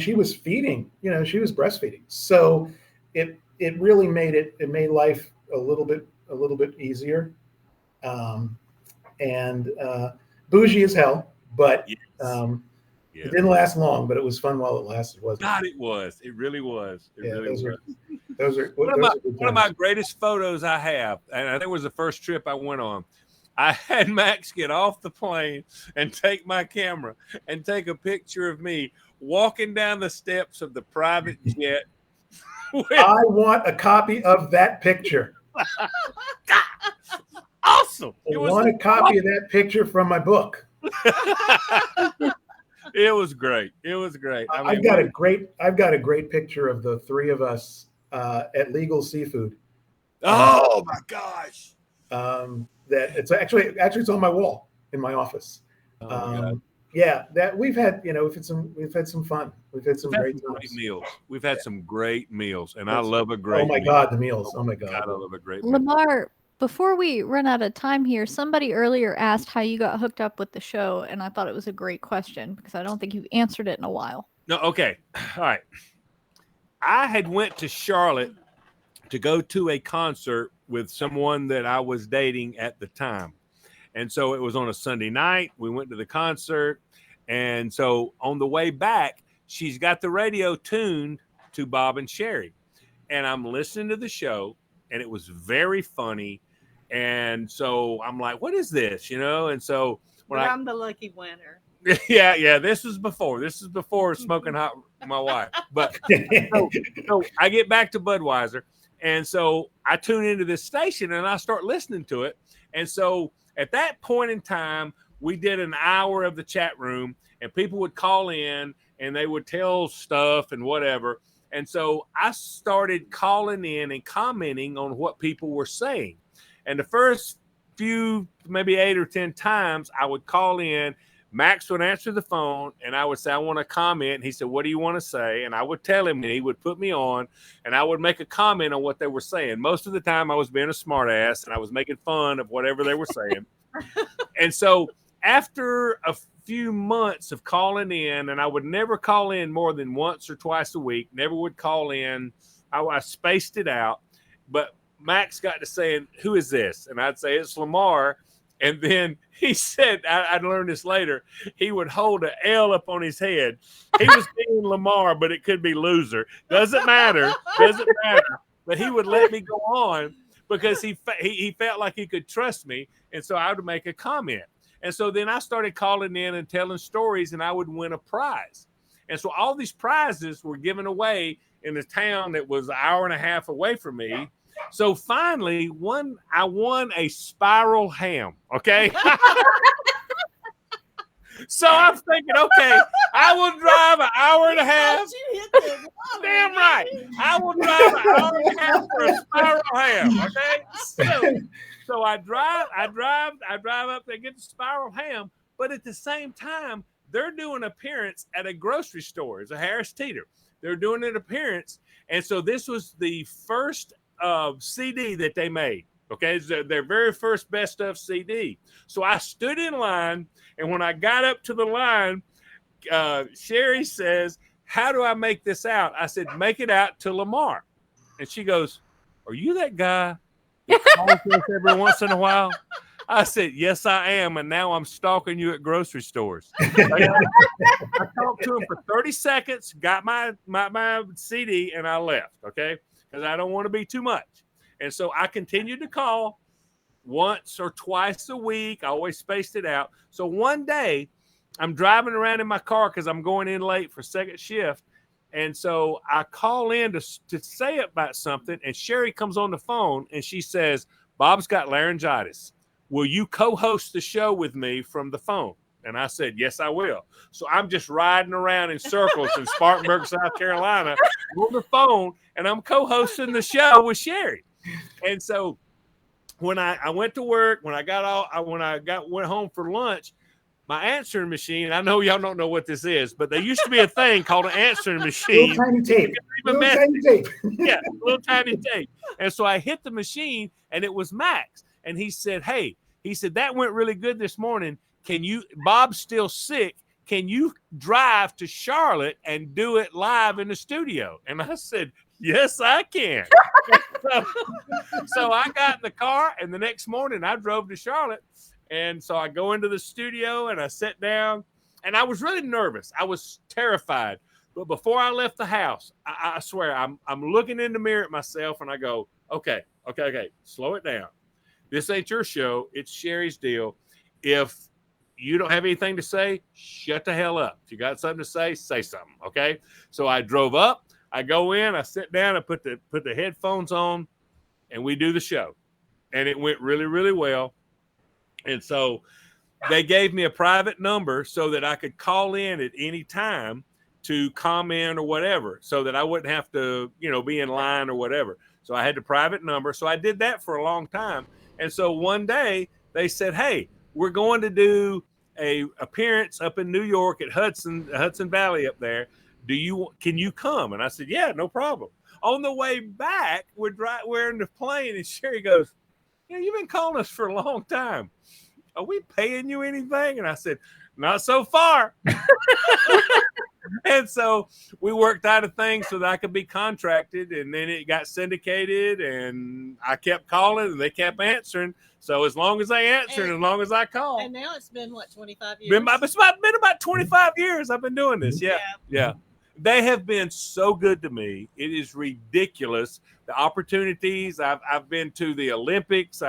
she was feeding, she was breastfeeding. So it really made life a little bit easier. And bougie as hell, but it didn't last long, but it was fun while it lasted, wasn't it? God, it was. It really was. Those are one of my greatest photos I have, and I think it was the first trip I went on. I had Max get off the plane and take my camera and take a picture of me walking down the steps of the private jet I want a copy of that picture. Awesome. I want a copy of that picture from my book. It was great. It was great. I mean, I've got a great picture of the three of us at Legal Seafood. Oh my gosh. That it's actually it's on my wall in my office. Oh my God. Yeah, that we've had some fun. We've had some great meals. We've had some great meals, and I love a great. Oh my meal. God, the meals! Oh my God, I love a great meal. Lamar, before we run out of time here, somebody earlier asked how you got hooked up with the show, and I thought it was a great question because I don't think you've answered it in a while. No, okay, all right. I had went to Charlotte to go to a concert with someone that I was dating at the time. And so it was on a Sunday night. We went to the concert. And so on the way back, she's got the radio tuned to Bob and Sheri. And I'm listening to the show, and it was very funny. And so I'm like, what is this? And so I'm the lucky winner. Yeah. This is before smoking hot my wife. But so I get back to Budweiser. And so I tune into this station and I start listening to it. And so at that point in time, we did an hour of the chat room, and people would call in and they would tell stuff and whatever. And so I started calling in and commenting on what people were saying. And the first few, maybe 8 or 10 times, I would call in. Max would answer the phone, and I would say, I want to comment. And he said, what do you want to say? And I would tell him, and he would put me on, and I would make a comment on what they were saying. Most of the time, I was being a smart ass, and I was making fun of whatever they were saying. And so after a few months of calling in, and I would never call in more than once or twice a week, never would call in. I spaced it out. But Max got to saying, who is this? And I'd say, it's Lamar. And then he said, I learned this later, he would hold an L up on his head. He was being Lamar, but it could be loser. Doesn't matter. But he would let me go on because he felt like he could trust me. And so I would make a comment. And so then I started calling in and telling stories, and I would win a prize. And so all these prizes were given away in a town that was an hour and a half away from me. So finally, I won a spiral ham, okay? So I'm thinking, okay, I will drive an hour and a half. Damn right. I will drive an hour and a half for a spiral ham, okay? So I drive up there, get the spiral ham, but at the same time, they're doing an appearance at a grocery store. It's a Harris Teeter. They're doing an appearance, and so this was the first CD that they made. Okay, it's their very first best of CD. So I stood in line, and when I got up to the line, Sheri says, how do I make this out? I said, make it out to Lamar. And she goes, are you that guy that calls us every once in a while? I said, yes, I am. And now I'm stalking you at grocery stores. I talked to him for 30 seconds, got my CD, and I left. Okay. Because I don't want to be too much. And so I continued to call once or twice a week. I always spaced it out. So one day I'm driving around in my car because I'm going in late for second shift. And so I call in to say about something. And Sheri comes on the phone and she says, Bob's got laryngitis. Will you co-host the show with me from the phone? And I said, yes, I will. So I'm just riding around in circles in Spartanburg, South Carolina on the phone, and I'm co-hosting the show with Sheri. And so when I went to work, when I went home for lunch, my answering machine, I know y'all don't know what this is, but there used to be a thing called an answering machine. Little tiny tape. Yeah, little tiny tape. And so I hit the machine, and it was Max. And he said, hey, that went really good this morning. Bob's still sick. Can you drive to Charlotte and do it live in the studio? And I said, yes, I can. So I got in the car, and the next morning I drove to Charlotte. And so I go into the studio and I sat down, and I was really nervous. I was terrified. But before I left the house, I swear I'm looking in the mirror at myself, and I go, okay, slow it down. This ain't your show. It's Sheri's deal. If you don't have anything to say, shut the hell up. If you got something to say, say something, okay? So I drove up. I go in, I sit down, I put the headphones on, and we do the show. And it went really, really well. And so they gave me a private number so that I could call in at any time to comment or whatever, so that I wouldn't have to, be in line or whatever. So I had the private number. So I did that for a long time. And so one day they said, hey, we're going to do a appearance up in New York at Hudson Valley up there. Can you come? And I said, yeah, no problem. On the way back, we're in the plane, and Sheri goes, you've been calling us for a long time. Are we paying you anything? And I said, not so far. And so we worked out a thing so that I could be contracted, and then it got syndicated, and I kept calling and they kept answering. So as long as they answered, as long as I called. And now it's been, 25 years? It's been about 25 years I've been doing this. Yeah. They have been so good to me. It is ridiculous. The opportunities. I've been to the Olympics.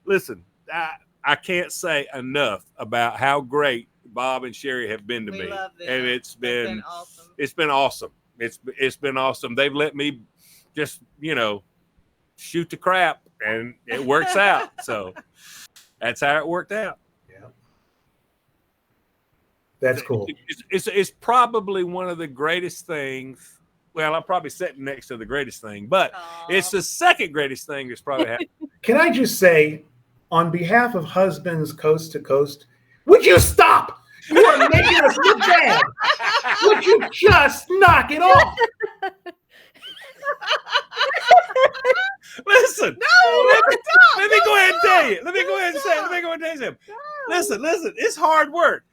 Listen, I can't say enough about how great Bob and Sheri have been to me. Love them. And it's been awesome. It's been awesome. It's been awesome. They've let me just, shoot the crap, and it works out. So that's how it worked out. Yeah. That's cool. It's probably one of the greatest things. Well, I'm probably sitting next to the greatest thing, but it's the second greatest thing that's probably happened. Can I just say, on behalf of husbands coast to coast, would you stop? You are making us look bad. Would you just knock it off? Listen. No, let me go ahead and tell you. Let me go ahead and tell you something. Listen. It's hard work.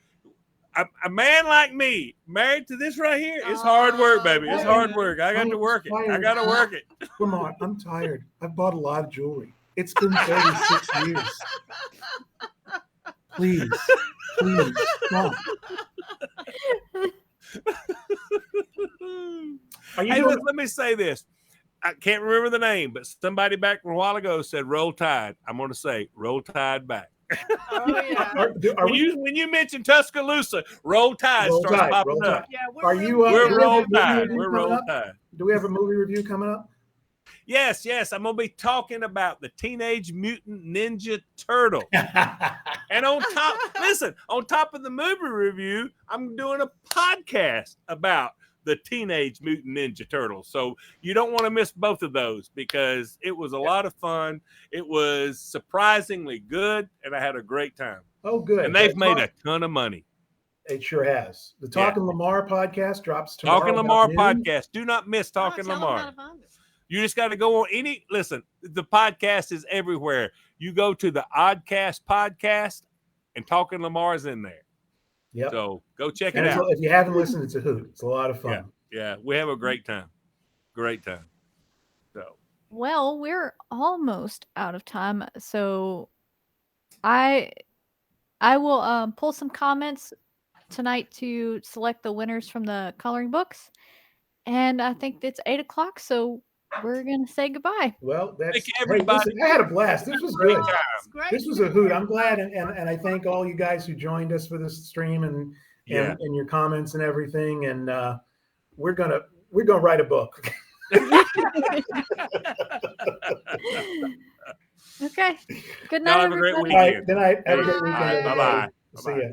A man like me, married to this right here, it's hard work, baby. It's hard work. I got to work it. I got to work it. Come on, I'm tired. I've bought a lot of jewelry. It's been 36 years. Please, stop. Let me say this. I can't remember the name, but somebody back a while ago said "Roll Tide." I'm going to say "Roll Tide" back. Oh yeah. When you mention Tuscaloosa, Roll Tide starts popping up. Yeah, we're Roll Tide. We're Roll Tide. Do we have a movie review coming up? Yes. I'm going to be talking about the Teenage Mutant Ninja Turtle. And on top of the movie review, I'm doing a podcast about the Teenage Mutant Ninja Turtles. So you don't want to miss both of those, because it was a lot of fun. It was surprisingly good, and I had a great time. Oh, good. And they've made a ton of money. It sure has. The Talking Lamar podcast drops tomorrow. Talking Lamar podcast. Do not miss Talking Lamar. You just got to go on listen, the podcast is everywhere. You go to the Oddcast podcast, and Talking Lamar is in there. Yep. So go check it out. If you haven't listened, it's a hoot. It's a lot of fun. Yeah. We have a great time. So. Well, we're almost out of time. So I will pull some comments tonight to select the winners from the coloring books. And I think it's 8:00. So we're going to say goodbye. Well, thank you, everybody. Listen, I had a blast. This was good. Great. This was a hoot. I'm glad, and I thank all you guys who joined us for this stream and your comments and everything. And we're gonna write a book. Okay. Good night, have a great everybody. weekend. All right, good night. Have a great weekend. Bye-bye. See ya.